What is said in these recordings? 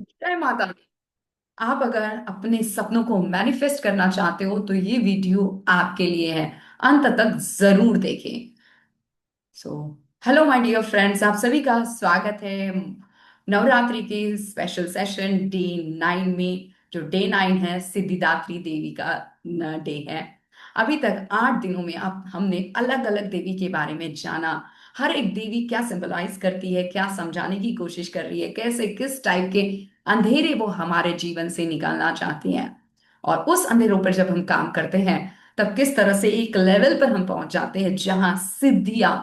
जय माता दी। आप अगर अपने सपनों को मैनिफेस्ट करना चाहते हो तो ये वीडियो आपके लिए है। अंत तक जरूर देखें। So hello my dear friends, आप सभी का स्वागत है नवरात्रि के स्पेशल सेशन डे 9 में। जो डे 9 है, सिद्धिदात्री देवी का डे है। अभी तक 8 दिनों में आप हमने अलग अलग देवी के बारे में जाना। हर एक देवी क्या सिंबलाइज करती है, क्या समझाने की कोशिश कर रही है, कैसे किस टाइप के अंधेरे वो हमारे जीवन से निकालना चाहती हैं। और उस अंधेरों पर जब हम काम करते हैं तब किस तरह से एक लेवल पर हम पहुंच जाते हैं जहां सिद्धियां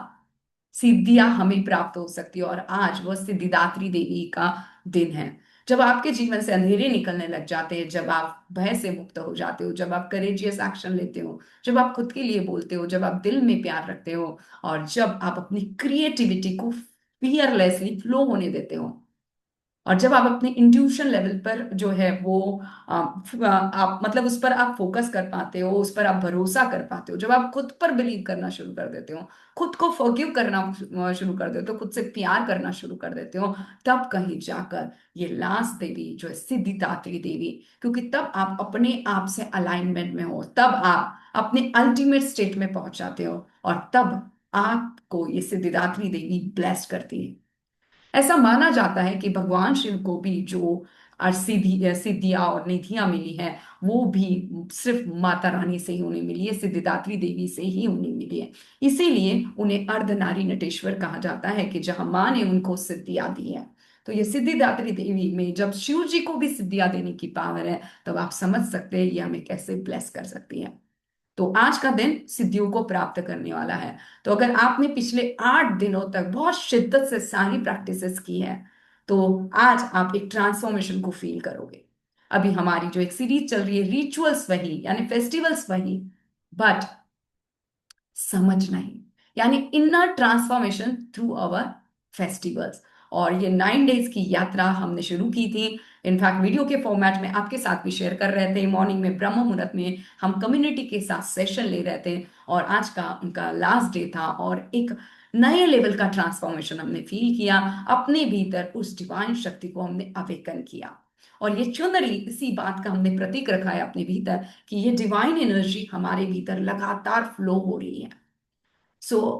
सिद्धियां हमें प्राप्त हो सकती है। और आज वह सिद्धिदात्री देवी का दिन है। जब आपके जीवन से अंधेरे निकलने लग जाते हैं, जब आप भय से मुक्त हो जाते हो, जब आप करेजियस एक्शन लेते हो, जब आप खुद के लिए बोलते हो, जब आप दिल में प्यार रखते हो, और जब आप अपनी क्रिएटिविटी को फियरलेसली फ्लो होने देते हो, और जब आप अपने इंट्यूशन लेवल पर जो है वो आप मतलब उस पर आप फोकस कर पाते हो, उस पर आप भरोसा कर पाते हो, जब आप खुद पर बिलीव करना शुरू कर देते हो, खुद को फॉरगिव करना शुरू कर देते हो, खुद से प्यार करना शुरू कर देते हो, तब कहीं जाकर ये लास्ट देवी जो है सिद्धिदात्री देवी, क्योंकि तब आप अपने आप से अलाइनमेंट में हो, तब आप अपने अल्टीमेट स्टेट में पहुंच जाते हो, और तब आपको ये सिद्धिदात्री देवी ब्लेस करती है। ऐसा माना जाता है कि भगवान शिव को भी जो सिद्धियां और निधियां मिली हैं, वो भी सिर्फ माता रानी से ही उन्हें मिली है, सिद्धिदात्री देवी से ही उन्हें मिली है। इसीलिए उन्हें अर्धनारी नटेश्वर कहा जाता है कि जहां माँ ने उनको सिद्धियां दी है। तो ये सिद्धिदात्री देवी में जब शिव जी को भी सिद्धियां देने की पावर है, तब आप समझ सकते हैं ये हमें कैसे ब्लेस कर सकती है। तो आज का दिन सिद्धियों को प्राप्त करने वाला है। तो अगर आपने पिछले 8 दिनों तक बहुत शिद्दत से सारी प्रैक्टिसेस की है, तो आज आप एक ट्रांसफॉर्मेशन को फील करोगे। अभी हमारी जो एक सीरीज चल रही है, रिचुअल्स वही यानी फेस्टिवल्स वही, बट समझ नहीं, यानी inner transformation through our festivals. और ये 9 डेज की यात्रा हमने शुरू की थी। इनफैक्ट वीडियो के फॉर्मेट में आपके साथ भी शेयर कर रहे थे। मॉर्निंग में ब्रह्म मुहूर्त में हम कम्युनिटी के साथ सेशन ले रहे थे, और आज का उनका लास्ट डे था, और एक नए लेवल का ट्रांसफॉर्मेशन हमने फील किया। अपने भीतर उस डिवाइन शक्ति को हमने अवेकन किया, और ये चुनरी इसी बात का हमने प्रतीक रखा है अपने भीतर कि ये डिवाइन एनर्जी हमारे भीतर लगातार फ्लो हो रही है।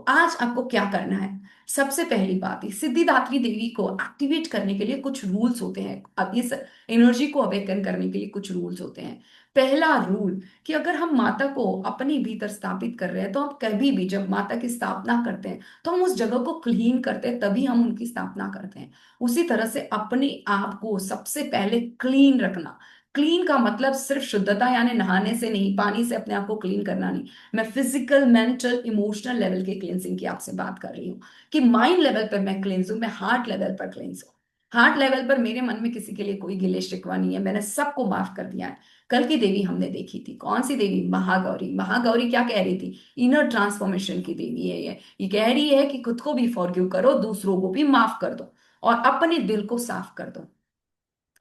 आज आपको क्या करना है? सबसे पहली बात, ये सिद्धिदात्री देवी को एक्टिवेट करने के लिए कुछ रूल्स होते हैं। अब इस एनर्जी को अवेकन करने के लिए कुछ रूल्स होते हैं। पहला रूल कि अगर हम माता को अपने भीतर स्थापित कर रहे हैं, तो हम कभी भी जब माता की स्थापना करते हैं तो हम उस जगह को क्लीन करते हैं, तभी हम उनकी स्थापना करते हैं। उसी तरह से अपने आप को सबसे पहले क्लीन रखना। क्लीन का मतलब सिर्फ शुद्धता यानी नहाने से नहीं, पानी से अपने आप को क्लीन करना नहीं। मैं फिजिकल, मेंटल, इमोशनल लेवल के क्लेंजिंग की आपसे बात कर रही हूँ कि माइंड लेवल पर मैं क्लेंज हूँ, मैं हार्ट लेवल पर क्लेंज हूँ। हार्ट लेवल पर मेरे मन में किसी के लिए कोई गिले शिकवा नहीं है, मैंने सबको माफ कर दिया है। कल की देवी हमने देखी थी, कौन सी देवी? महागौरी। महागौरी क्या कह रही थी? इनर ट्रांसफॉर्मेशन की देवी है ये कह रही है कि खुद को भी फॉरगिव करो, दूसरों को भी माफ कर दो, और अपने दिल को साफ कर दो।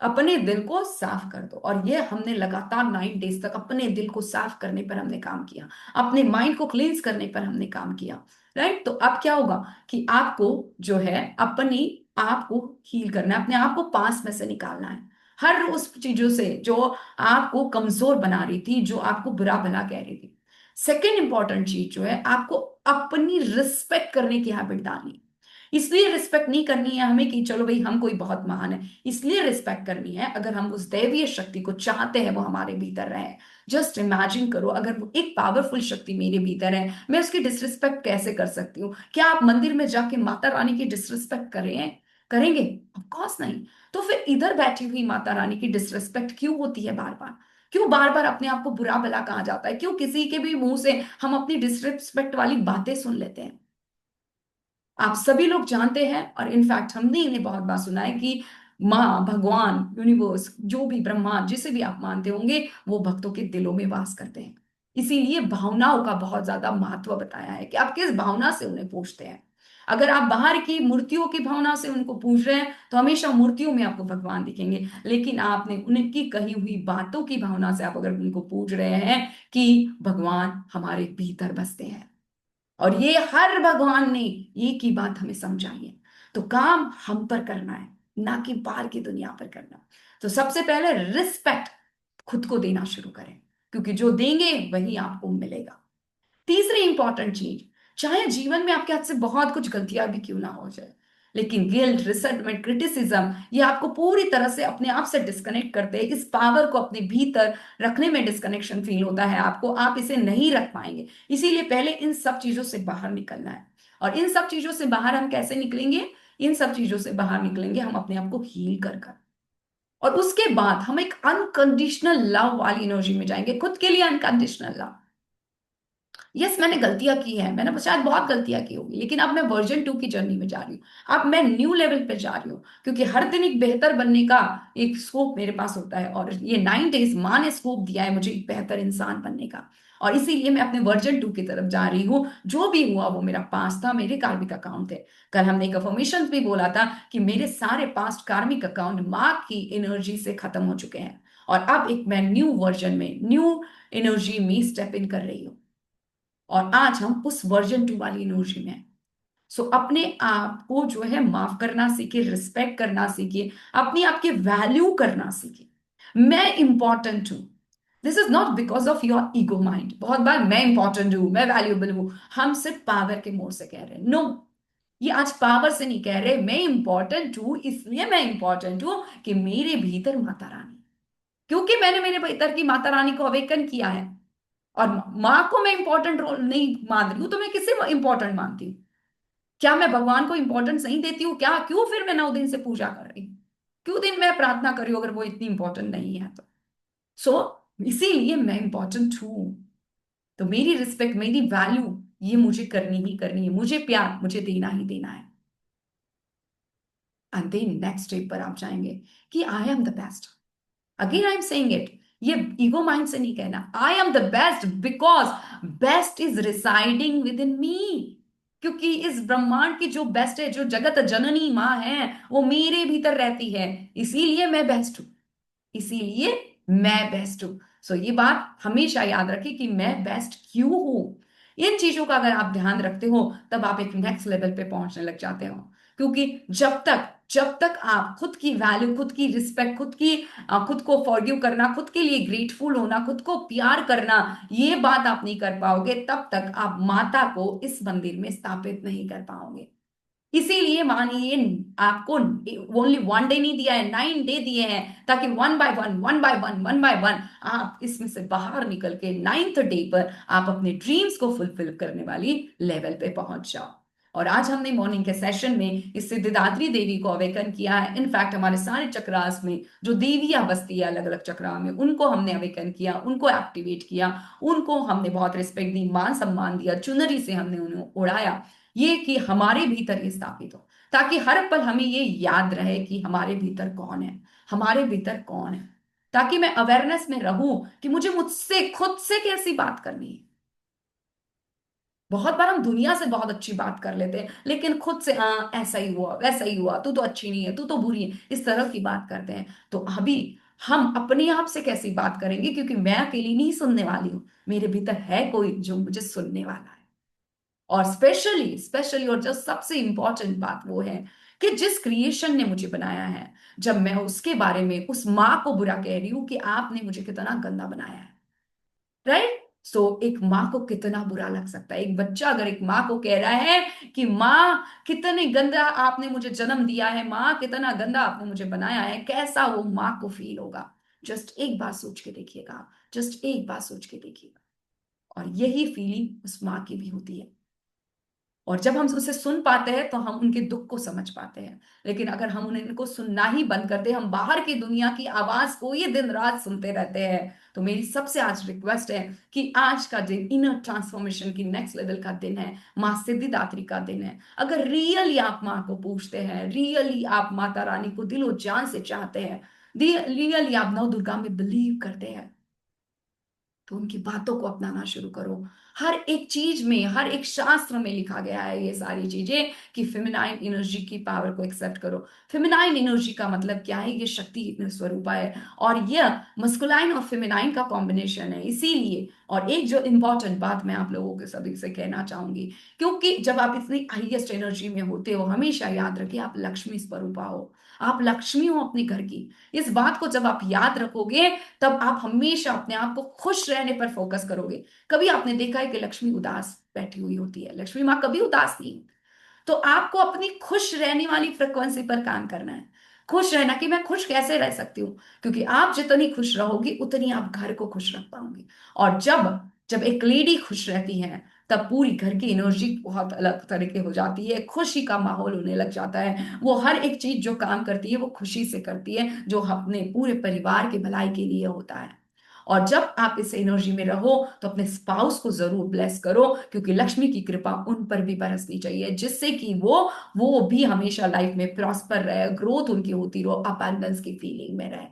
अपने दिल को साफ कर दो। और ये हमने लगातार 9 डेज तक अपने दिल को साफ करने पर हमने काम किया, अपने माइंड को क्लींस करने पर हमने काम किया। राइट? तो अब क्या होगा कि आपको जो है अपनी आप को हील करना है, अपने आप को पास में से निकालना है, हर उस चीजों से जो आपको कमजोर बना रही थी, जो आपको बुरा भला कह रही थी। सेकेंड इंपॉर्टेंट चीज जो है, आपको अपनी रिस्पेक्ट करने की हैबिट डालनी। इसलिए रिस्पेक्ट नहीं करनी है हमें कि चलो भाई हम कोई बहुत महान है, इसलिए रिस्पेक्ट करनी है अगर हम उस दैवीय शक्ति को चाहते हैं वो हमारे भीतर रहे। जस्ट इमेजिन करो, अगर वो एक पावरफुल शक्ति मेरे भीतर है, मैं उसकी डिसरिस्पेक्ट कैसे कर सकती हूँ? क्या आप मंदिर में जाके माता रानी की डिसरिस्पेक्ट करेंगे? ऑफ कोर्स नहीं। तो फिर इधर बैठी हुई माता रानी की डिसरिस्पेक्ट क्यों होती है बार बार? क्यों बार बार अपने आप को बुरा भला कहा जाता है? क्यों किसी के भी मुंह से हम अपनी डिसरिस्पेक्ट वाली बातें सुन लेते हैं? आप सभी लोग जानते हैं, और इनफैक्ट हमने इन्हें बहुत बार सुना है कि माँ, भगवान, यूनिवर्स, जो भी ब्रह्मा, जिसे भी आप मानते होंगे, वो भक्तों के दिलों में वास करते हैं। इसीलिए भावनाओं का बहुत ज्यादा महत्व बताया है कि आप किस भावना से उन्हें पूछते हैं। अगर आप बाहर की मूर्तियों की भावना से उनको पूछ रहे हैं तो हमेशा मूर्तियों में आपको भगवान दिखेंगे। लेकिन आपने उनकी कही हुई बातों की भावना से आप अगर उनको पूछ रहे हैं कि भगवान हमारे भीतर बसते हैं, और ये हर भगवान ने एक ही बात हमें समझाई है। तो काम हम पर करना है, ना कि बाहर की दुनिया पर करना। तो सबसे पहले रिस्पेक्ट खुद को देना शुरू करें, क्योंकि जो देंगे वही आपको मिलेगा। तीसरी इंपॉर्टेंट चीज, चाहे जीवन में आपके हाथ से बहुत कुछ गलतियां भी क्यों ना हो जाए, लेकिन गिल्ट, रिसेंटमेंट, क्रिटिसिज्म ये आपको पूरी तरह से अपने आप से डिस्कनेक्ट करते हैं। इस पावर को अपने भीतर रखने में डिस्कनेक्शन फील होता है आपको, आप इसे नहीं रख पाएंगे। इसीलिए पहले इन सब चीजों से बाहर निकलना है। और इन सब चीजों से बाहर हम कैसे निकलेंगे? इन सब चीजों से बाहर निकलेंगे हम अपने आप को हील कर कर। और उसके बाद हम एक अनकंडीशनल लव वाली एनर्जी में जाएंगे, खुद के लिए अनकंडीशनल लव। यस, मैंने गलतियां की है, मैंने शायद बहुत गलतियां की होगी, लेकिन अब मैं वर्जन 2 की जर्नी में जा रही हूँ। अब मैं न्यू लेवल पे जा रही हूँ, क्योंकि हर दिन एक बेहतर बनने का एक स्कोप मेरे पास होता है। और ये 9 डेज माँ ने स्कोप दिया है मुझे एक बेहतर इंसान बनने का। और इसीलिए मैं अपने वर्जन 2 की तरफ जा रही हूँ। जो भी हुआ वो मेरा पास्ट था, मेरे कार्मिक अकाउंट थे। कल हमने एक अफर्मेशन भी बोला था कि मेरे सारे पास्ट कार्मिक अकाउंट माँ की एनर्जी से खत्म हो चुके हैं। और अब एक मैं न्यू वर्जन में, न्यू एनर्जी में स्टेप इन कर रही हूँ। और आज हम उस वर्जन 2 वाली एनर्जी में हैं। सो अपने आप को जो है माफ करना सीखिए, रिस्पेक्ट करना सीखिए, अपनी आपकी वैल्यू करना सीखिए। मैं इंपॉर्टेंट हूं। This is not because of your ego mind. बहुत बार मैं इंपॉर्टेंट हूं, मैं वैल्यूएबल हूं, हम सिर्फ पावर के मोड से कह रहे हैं। नो, ये आज पावर से नहीं कह रहे। मैं इंपॉर्टेंट हूं, इसलिए मैं इंपॉर्टेंट हूं कि मेरे भीतर माता रानी, क्योंकि मैंने मेरे भीतर की माता रानी को अवेकन किया है। और माँ को मैं इंपॉर्टेंट रोल नहीं मान रही हूं, तो मैं किसे इंपॉर्टेंट मानती हूँ? क्या मैं भगवान को इंपॉर्टेंस नहीं देती हूँ क्या? क्यों फिर मैं 9 दिन से पूजा कर रही हूँ? क्यों दिन मैं प्रार्थना कर रही हूँ अगर वो इतनी इंपॉर्टेंट नहीं है तो? इसीलिए मैं इंपॉर्टेंट हूं। तो मेरी रिस्पेक्ट, मेरी वैल्यू ये मुझे करनी ही करनी है। मुझे प्यार मुझे देना ही देना है। एंड देन नेक्स्ट स्टेप पर आप जाएंगे कि I am the best. Again I am saying it, ये ईगो माइंड से नहीं कहना। I am the best because best is residing within me. क्योंकि इस ब्रह्मांड की जो बेस्ट है, जो जगत जननी माँ है, वो मेरे भीतर रहती है। इसीलिए मैं बेस्ट हूं। इसीलिए मैं बेस्ट हूं। सो ये बात हमेशा याद रखिए कि मैं बेस्ट क्यों हूं। इन चीजों का अगर आप ध्यान रखते हो, तब आप एक नेक्स्ट लेवल पे पहुंचने लग जाते हो। क्योंकि जब तक आप खुद की वैल्यू, खुद की रिस्पेक्ट, खुद को फॉरगिव करना, खुद के लिए ग्रेटफुल होना, खुद को प्यार करना, ये बात आप नहीं कर पाओगे, तब तक आप माता को इस मंदिर में स्थापित नहीं कर पाओगे। इसीलिए मानिए, आपको ओनली 1 डे नहीं दिया है, 9 डे दिए हैं, ताकि one by one, one by one आप इसमें से बाहर निकल के 9th डे पर आप अपने ड्रीम्स को फुलफिल करने वाली लेवल पे पहुंच जाओ। और आज हमने मॉर्निंग के सेशन में इस सिद्धिदात्री देवी को अवेकन किया है। इनफैक्ट हमारे सारे चक्रास में जो देवियां बसती है अलग अलग चक्रा में, उनको हमने अवेकन किया, उनको एक्टिवेट किया, उनको हमने बहुत रिस्पेक्ट दी, मान सम्मान दिया, चुनरी से हमने उन्हें उड़ाया। ये कि हमारे भीतर ये स्थापित हो, ताकि हर पल हमें ये याद रहे कि हमारे भीतर कौन है, हमारे भीतर कौन है। ताकि मैं अवेयरनेस में रहूं कि मुझे मुझसे खुद से कैसी बात करनी है। बहुत बार हम दुनिया से बहुत अच्छी बात कर लेते हैं, लेकिन खुद से हाँ ऐसा ही हुआ, वैसा ही हुआ, तू तो अच्छी नहीं है, तू तो बुरी है, इस तरह की बात करते हैं। तो अभी हम अपने आप से कैसी बात करेंगे? क्योंकि मैं अकेली नहीं सुनने वाली हूं, मेरे भीतर है कोई जो मुझे सुनने वाला है। और स्पेशली स्पेशली और जो सबसे इंपॉर्टेंट बात वो है कि जिस क्रिएशन ने मुझे बनाया है, जब मैं उसके बारे में उस माँ को बुरा कह रही हूं कि आपने मुझे कितना गंदा बनाया है, राइट? एक माँ को कितना बुरा लग सकता है? एक बच्चा अगर एक माँ को कह रहा है कि माँ कितने गंदा आपने मुझे जन्म दिया है, माँ कितना गंदा आपने मुझे बनाया है, कैसा वो माँ को फील होगा? जस्ट एक बात सोच के देखिएगा आप, जस्ट एक बात सोच के देखिएगा। और यही फीलिंग उस माँ की भी होती है। और जब हम उसे सुन पाते हैं तो हम उनके दुख को समझ पाते हैं। लेकिन अगर हम उन्हें इनको सुनना ही बंद करते हैं, हम बाहर की दुनिया की आवाज को ये दिन रात सुनते रहते हैं, तो मेरी सबसे आज रिक्वेस्ट है कि आज का दिन इनर ट्रांसफॉर्मेशन की नेक्स्ट लेवल का दिन है, माँ सिद्धिदात्री का दिन है। अगर रियली आप माँ को पूछते हैं, रियली आप माता रानी को दिलो जान से चाहते हैं, रियली आप नव दुर्गा में बिलीव करते हैं, तो उनकी बातों को अपनाना शुरू करो। हर एक चीज में, हर एक शास्त्र में लिखा गया है ये सारी चीजें कि फेमिनाइन एनर्जी की पावर को एक्सेप्ट करो। फेमिनाइन एनर्जी का मतलब क्या है? ये शक्ति स्वरूपा है, और यह मस्कुलाइन और फेमिनाइन का कॉम्बिनेशन है। इसीलिए, और एक जो इंपॉर्टेंट बात मैं आप लोगों के सभी से कहना चाहूंगी, क्योंकि जब आप इतनी हाईएस्ट एनर्जी में होते हो, हमेशा याद रखिए आप लक्ष्मी स्वरूपा हो। आप लक्ष्मी हो अपने घर की। इस बात को जब आप याद रखोगे, तब आप हमेशा अपने आप को खुश रहने पर फोकस करोगे। कभी आपने देखा है कि लक्ष्मी उदास बैठी हुई होती है? लक्ष्मी माँ कभी उदास नहीं। तो आपको अपनी खुश रहने वाली फ्रिक्वेंसी पर काम करना है। खुश रहना कि मैं खुश कैसे रह सकती हूँ, क्योंकि आप जितनी खुश रहोगी उतनी आप घर को खुश रख पाओगे। और जब जब एक लेडी खुश रहती है, तब पूरी घर की एनर्जी बहुत अलग तरीके हो जाती है, खुशी का माहौल होने लग जाता है। वो हर एक चीज जो काम करती है वो खुशी से करती है, जो अपने पूरे परिवार के भलाई के लिए होता है। और जब आप इस एनर्जी में रहो, तो अपने स्पाउस को जरूर ब्लेस करो, क्योंकि लक्ष्मी की कृपा उन पर भी बरसनी चाहिए, जिससे कि वो भी हमेशा लाइफ में प्रॉस्पर रहे, ग्रोथ उनकी होती रहो, अबंडेंस की फीलिंग में रहे।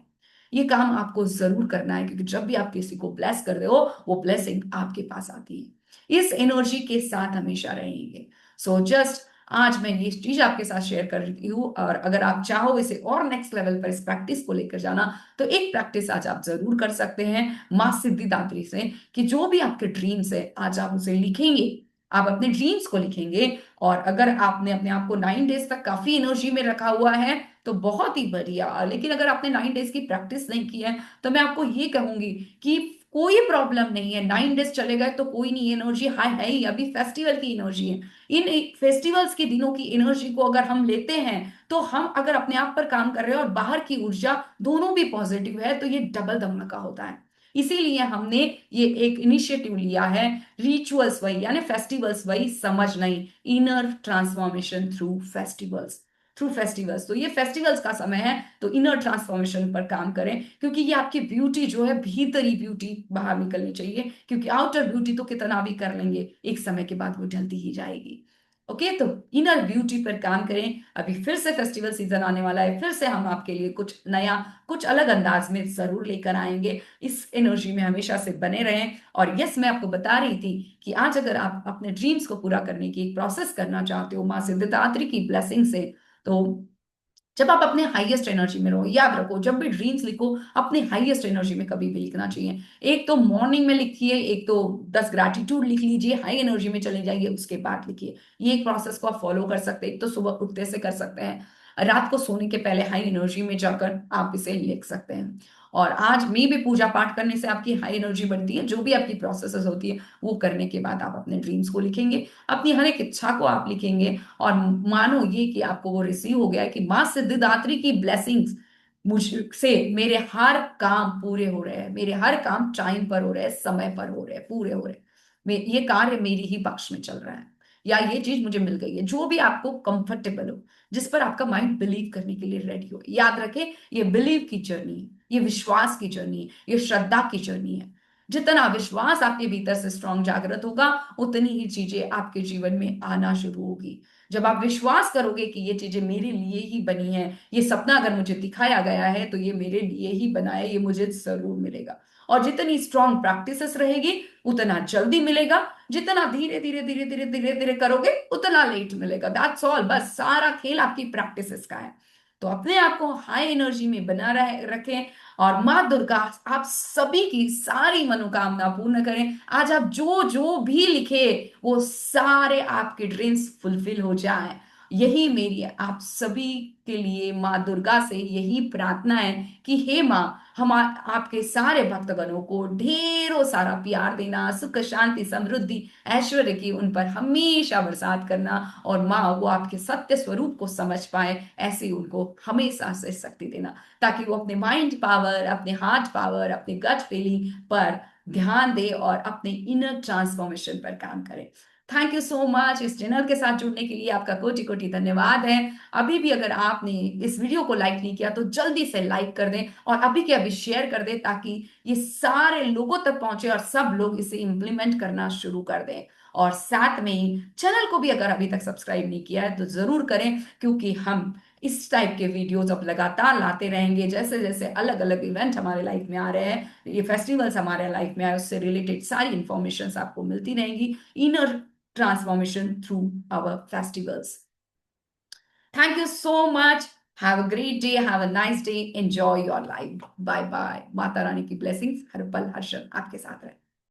ये काम आपको जरूर करना है, क्योंकि जब भी आप किसी को ब्लेस कर रहे हो, वो ब्लेसिंग आपके पास आती है। इस एनर्जी के साथ हमेशा रहेंगे। सो जस्ट आज मैं ये चीज आपके साथ शेयर कर रही हूँ, और अगर आप चाहो इसे और नेक्स्ट लेवल पर इस प्रैक्टिस को लेकर जाना, तो एक प्रैक्टिस आज आप जरूर कर सकते हैं माँ सिद्धिदात्री से, कि जो भी आपके ड्रीम्स है आज आप उसे लिखेंगे। आप अपने ड्रीम्स को लिखेंगे, और अगर आपने अपने आप को 9 डेज तक काफी एनर्जी में रखा हुआ है तो बहुत ही बढ़िया। लेकिन अगर आपने 9 डेज की प्रैक्टिस नहीं की है, तो मैं आपको ये कहूंगी कि कोई प्रॉब्लम नहीं है, 9 डेज चले गए तो कोई नहीं, एनर्जी हाई है ही, अभी फेस्टिवल की एनर्जी है। इन फेस्टिवल्स के दिनों की एनर्जी को अगर हम लेते हैं, तो हम अगर अपने आप पर काम कर रहे हैं और बाहर की ऊर्जा दोनों भी पॉजिटिव है, तो ये डबल धमाका होता है। इसीलिए हमने ये एक इनिशिएटिव लिया है, रिचुअल्स वही यानी फेस्टिवल्स वही, समझ नहीं, इनर ट्रांसफॉर्मेशन थ्रू फेस्टिवल्स। तो ये फेस्टिवल्स का समय है, तो इनर ट्रांसफॉर्मेशन पर काम करें, क्योंकि ये आपकी ब्यूटी जो है, भीतरी ब्यूटी बाहर निकलनी चाहिए, क्योंकि आउटर ब्यूटी तो कितना भी कर लेंगे, एक समय के बाद वो ढलती ही जाएगी। ओके, तो इनर ब्यूटी पर काम करें। अभी फिर से फेस्टिवल सीजन आने वाला है, फिर से हम आपके लिए कुछ नया, कुछ अलग अंदाज में जरूर लेकर आएंगे। इस एनर्जी में हमेशा से बने रहें। और यस, मैं आपको बता रही थी कि आज अगर आप अपने ड्रीम्स को पूरा करने की एक प्रोसेस करना चाहते हो माँ सिद्धिदात्री की ब्लेसिंग से, तो जब आप अपने हाईएस्ट एनर्जी में रहो, याद रखो जब भी ड्रीम्स लिखो, अपने हाईएस्ट एनर्जी में कभी भी लिखना चाहिए। एक तो मॉर्निंग में लिखिए, एक तो 10 ग्रैटिट्यूड लिख लीजिए, हाई एनर्जी में चले जाइए, उसके बाद लिखिए। ये एक प्रोसेस को आप फॉलो कर सकते हैं। एक तो सुबह उठते से कर सकते हैं, रात को सोने के पहले हाई एनर्जी में जाकर आप इसे लिख सकते हैं। और आज में भी पूजा पाठ करने से आपकी हाई एनर्जी बढ़ती है। जो भी आपकी प्रोसेसेस होती है, वो करने के बाद आप अपने ड्रीम्स को लिखेंगे, अपनी हर एक इच्छा को आप लिखेंगे, और मानो ये कि आपको वो रिसीव हो गया है कि माँ सिद्धिदात्री की ब्लेसिंग्स मुझसे मेरे हर काम पूरे हो रहे हैं, मेरे हर काम टाइम पर हो रहे हैं, समय पर हो रहे हैं, पूरे हो रहे हैं, ये कार्य मेरी ही पक्ष में चल रहा है, या ये चीज मुझे मिल गई है। जो भी आपको कंफर्टेबल हो, जिस पर आपका माइंड बिलीव करने के लिए रेडी हो, याद रखें ये बिलीव की जर्नी है, ये विश्वास की जर्नी है, ये श्रद्धा की जर्नी है। जितना विश्वास आपके भीतर से स्ट्रांग जागृत होगा, उतनी ही चीजें आपके जीवन में आना शुरू होगी। जब आप विश्वास करोगे कि ये चीजें मेरे लिए ही बनी है, ये सपना अगर मुझे दिखाया गया है तो ये मेरे लिए ही बना है, ये मुझे जरूर मिलेगा। और जितनी स्ट्रांग प्रैक्टिसेस रहेगी, उतना जल्दी मिलेगा। जितना धीरे धीरे धीरे धीरे धीरे धीरे करोगे, उतना लेट मिलेगा। दैट्स ऑल, बस सारा खेल आपकी प्रैक्टिसेस का है। तो अपने आप को हाई एनर्जी में बना रहे रखें, और माँ दुर्गा आप सभी की सारी मनोकामना पूर्ण करें। आज आप जो जो भी लिखे, वो सारे आपके ड्रीम्स फुलफिल हो जाए। यही मेरी आप सभी के लिए माँ दुर्गा से यही प्रार्थना है कि हे माँ, हम आपके सारे भक्तगणों को ढेरों सारा प्यार देना, सुख शांति समृद्धि ऐश्वर्य की उन पर हमेशा बरसात करना, और माँ वो आपके सत्य स्वरूप को समझ पाए, ऐसे उनको हमेशा से शक्ति देना, ताकि वो अपने माइंड पावर, अपने हार्ट पावर, अपने गट फीलिंग पर ध्यान दे और अपने इनर ट्रांसफॉर्मेशन पर काम करे। Thank you so much. इस चैनल के साथ जुड़ने के लिए आपका कोटि कोटि धन्यवाद है। अभी भी अगर आपने इस वीडियो को लाइक नहीं किया, तो जल्दी से लाइक कर दें, और अभी के अभी शेयर कर दें, ताकि ये सारे लोगों तक पहुंचे और सब लोग इसे इम्प्लीमेंट करना शुरू कर दें। और साथ में ही चैनल को भी अगर अभी तक सब्सक्राइब नहीं किया है, तो जरूर करें, क्योंकि हम इस टाइप के वीडियोस अब लगातार लाते रहेंगे। जैसे जैसे अलग अलग इवेंट हमारे लाइफ में आ रहे हैं, ये फेस्टिवल्स हमारे लाइफ में आए, उससे रिलेटेड सारी इंफॉर्मेशन आपको मिलती रहेंगी। Inner transformation through our festivals. Thank you so much. Have a great day, have a nice day, enjoy your life. Bye bye. माता रानी की ब्लेसिंग्स हर पल हर क्षण आपके साथ रहे।